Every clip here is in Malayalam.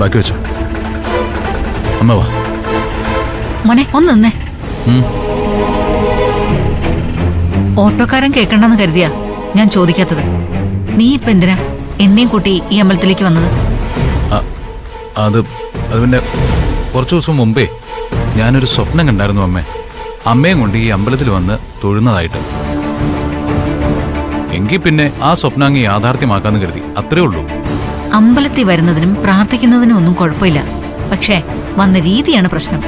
ബാക്കി വെച്ചോ. അമ്മ വാ. മോനെ ഒന്ന് നിന്നേ. ഓട്ടോക്കാരൻ കേൾക്കണ്ടെന്ന് കരുതിയാ ഞാൻ ചോദിക്കാത്തത്. നീ ഇപ്പൊ എന്തിനാ എന്നെയും കൂട്ടി ഈ അമ്പലത്തിലേക്ക് വന്നത്? അത് പിന്നെ കുറച്ചു ദിവസം മുമ്പേ ഞാനൊരു സ്വപ്നം കണ്ടായിരുന്നു അമ്മേ. അമ്മയും കൊണ്ട് ഈ അമ്പലത്തിൽ വന്ന് തൊഴുന്നതായിട്ട്. എങ്കിൽ പിന്നെ ആ സ്വപ്നം അങ്ങ് യാഥാർത്ഥ്യമാക്കാന്ന് കരുതി, അത്രേ ഉള്ളൂ. അമ്പലത്തിൽ വരുന്നതിനും പ്രാർത്ഥിക്കുന്നതിനും ഒന്നും കുഴപ്പമില്ല. പക്ഷേ വന്ന രീതിയാണ് പ്രശ്നം.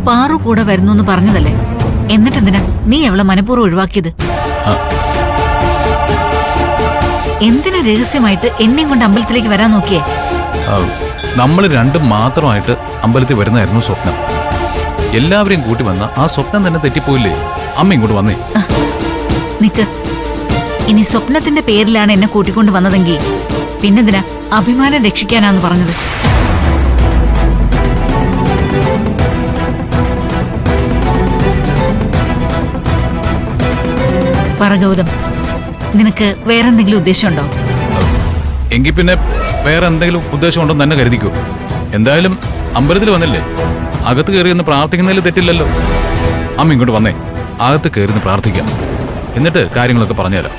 പാറു കൂടെ വരുന്നു എന്ന് പറഞ്ഞതല്ലേ, എന്നിട്ടെന്തിനാ നീ അവളെ മനഃപൂർവ്വം ഒഴിവാക്കിയത്? എന്തിനാ രഹസ്യമായിട്ട് എന്നെയും കൊണ്ട് അമ്പലത്തിലേക്ക് വരാൻ നോക്കിയേ? നമ്മൾ രണ്ടും മാത്രമായിട്ട് അമ്പലത്തിൽ വരുന്നതായിരുന്നു സ്വപ്നം. എല്ലാവരെയും കൂട്ടി വന്ന ആ സ്വപ്നം തന്നെ തെറ്റിപ്പോയില്ലേ? അമ്മ ഇങ്ങോട്ട് വന്നേ. നിക്ക്. ഇനി സ്വപ്നത്തിന്റെ പേരിലാണ് എന്നെ കൂട്ടിക്കൊണ്ട് വന്നതെങ്കിൽ പിന്നെന്തിനാ അഭിമാനം രക്ഷിക്കാനാന്ന് പറഞ്ഞത്? പറ ഗൗതം, നിനക്ക് വേറെന്തെങ്കിലും ഉദ്ദേശമുണ്ടോ? എങ്കിൽ പിന്നെ വേറെ എന്തെങ്കിലും ഉദ്ദേശം ഉണ്ടെന്ന് തന്നെ കരുതിക്കോ. എന്തായാലും അമ്പലത്തിൽ വന്നില്ലേ, അകത്ത് കയറി ഒന്ന് പ്രാർത്ഥിക്കുന്നതിൽ തെറ്റില്ലല്ലോ. അമ്മ ഇങ്ങോട്ട് വന്നേ, അകത്ത് കയറി പ്രാർത്ഥിക്കാം. എന്നിട്ട് കാര്യങ്ങളൊക്കെ പറഞ്ഞുതരാം.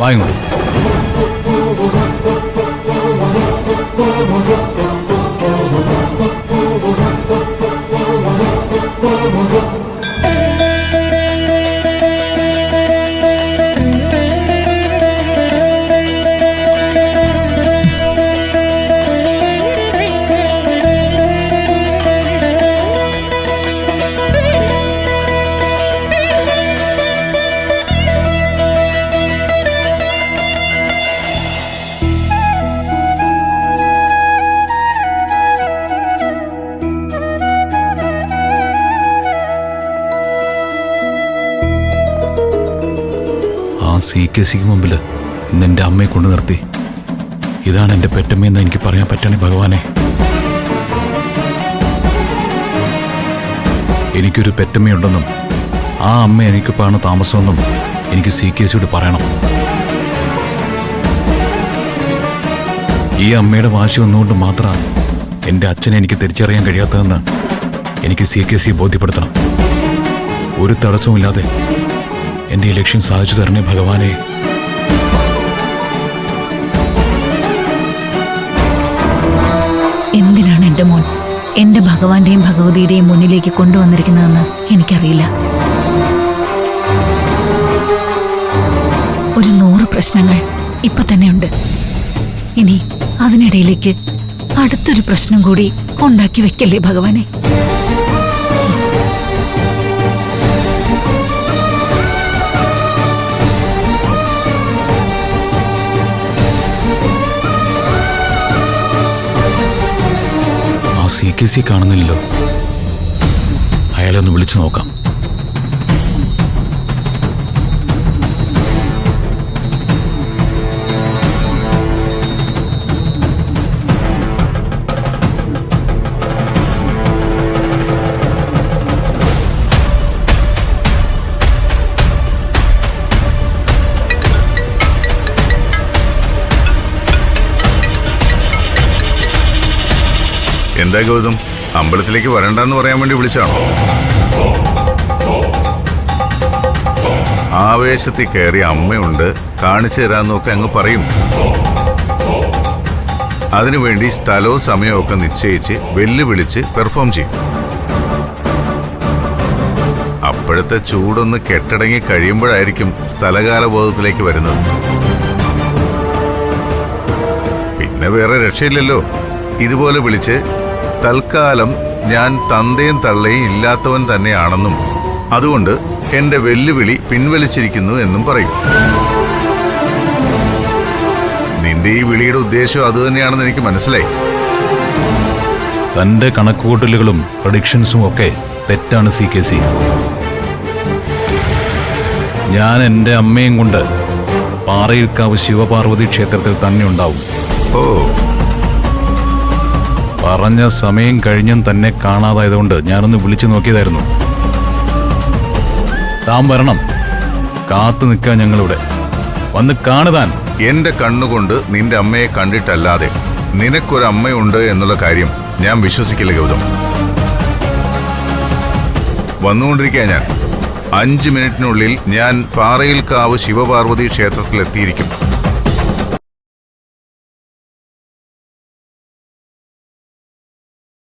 വായിങ്ങോട്ട്. CKCക്ക് മുമ്പിൽ ഇന്ന് എൻ്റെ അമ്മയെ കൊണ്ടു നിർത്തി. ഇതാണ് എൻ്റെ പെറ്റമ്മയെന്ന് എനിക്ക് പറയാൻ പറ്റണേ ഭഗവാനെ. എനിക്കൊരു പെറ്റമ്മയുണ്ടെന്നും ആ അമ്മ എനിക്കിപ്പാണ് താമസമെന്നും എനിക്ക് CKCയോട് പറയണം. ഈ അമ്മയുടെ വാശി വന്നുകൊണ്ട് മാത്രമാണ് എൻ്റെ അച്ഛനെ എനിക്ക് തിരിച്ചറിയാൻ കഴിയാത്തതെന്ന് എനിക്ക് CKCയെ ബോധ്യപ്പെടുത്തണം. ഒരു തടസ്സവുമില്ലാതെ എൻ്റെ ഈ ലക്ഷ്യം സാധിച്ചു തരണേ ഭഗവാനെ. എന്തിനാണ് എൻ്റെ മോൻ എൻ്റെ ഭഗവാന്റെയും ഭഗവതിയുടെയും മുന്നിലേക്ക് കൊണ്ടുവന്നിരിക്കുന്നതെന്ന് എനിക്കറിയില്ല. ഒരു 100 പ്രശ്നങ്ങൾ ഇപ്പൊ തന്നെയുണ്ട്. ഇനി അതിനിടയിലേക്ക് അടുത്തൊരു പ്രശ്നം കൂടി ഉണ്ടാക്കി വെക്കല്ലേ ഭഗവാനെ. CKC കാണുന്നില്ലല്ലോ. അയാളെ ഒന്ന് വിളിച്ചു നോക്കാം. എന്താ ഗൗതം, അമ്പലത്തിലേക്ക് വരണ്ടെന്ന് പറയാൻ വേണ്ടി വിളിച്ചാണോ? ആവേശത്തിൽ കയറി അമ്മയുണ്ട് കാണിച്ചു തരാന്നൊക്കെ അങ്ങ് പറയും. അതിനുവേണ്ടി സ്ഥലവും സമയവും ഒക്കെ നിശ്ചയിച്ച് വെല്ലുവിളിച്ച് പെർഫോം ചെയ്യും. അപ്പോഴത്തെ ചൂടൊന്ന് കെട്ടടങ്ങി കഴിയുമ്പോഴായിരിക്കും സ്ഥലകാലബോധത്തിലേക്ക് വരുന്നത്. പിന്നെ വേറെ രക്ഷയില്ലല്ലോ. ഇതുപോലെ വിളിച്ച് തൽക്കാലം ഞാൻ തന്തയും തള്ളയും ഇല്ലാത്തവൻ തന്നെയാണെന്നും അതുകൊണ്ട് എന്റെ വെല്ലുവിളി പിൻവലിച്ചിരിക്കുന്നു എന്നും പറയും. നിന്റെ ഈ വിളിയുടെ ഉദ്ദേശം അതുതന്നെയാണെന്ന് എനിക്ക് മനസ്സിലായി. തന്റെ കണക്കുകൂട്ടലുകളും പ്രഡിക്ഷൻസും ഒക്കെ തെറ്റാണ് CKC. ഞാൻ എൻ്റെ അമ്മയും കൊണ്ട് പാറയിൽക്കാവ് ശിവപാർവതി ക്ഷേത്രത്തിൽ തന്നെ ഉണ്ടാവും. ഓ, പറഞ്ഞ സമയം കഴിഞ്ഞും തന്നെ കാണാതായതുകൊണ്ട് ഞാനൊന്ന് വിളിച്ചു നോക്കിയതായിരുന്നു. താൻ വരണം, കാത്തു നിൽക്കാൻ ഞങ്ങളിവിടെ. വന്ന് കാണുതാൻ. എന്റെ കണ്ണുകൊണ്ട് നിന്റെ അമ്മയെ കണ്ടിട്ടല്ലാതെ നിനക്കൊരമ്മയുണ്ട് എന്നുള്ള കാര്യം ഞാൻ വിശ്വസിക്കില്ല ഗൗതം. വന്നുകൊണ്ടിരിക്കുക ഞാൻ. 5 മിനിറ്റിനുള്ളിൽ ഞാൻ പാറയിൽക്കാവ് ശിവപാർവതി ക്ഷേത്രത്തിലെത്തിയിരിക്കും.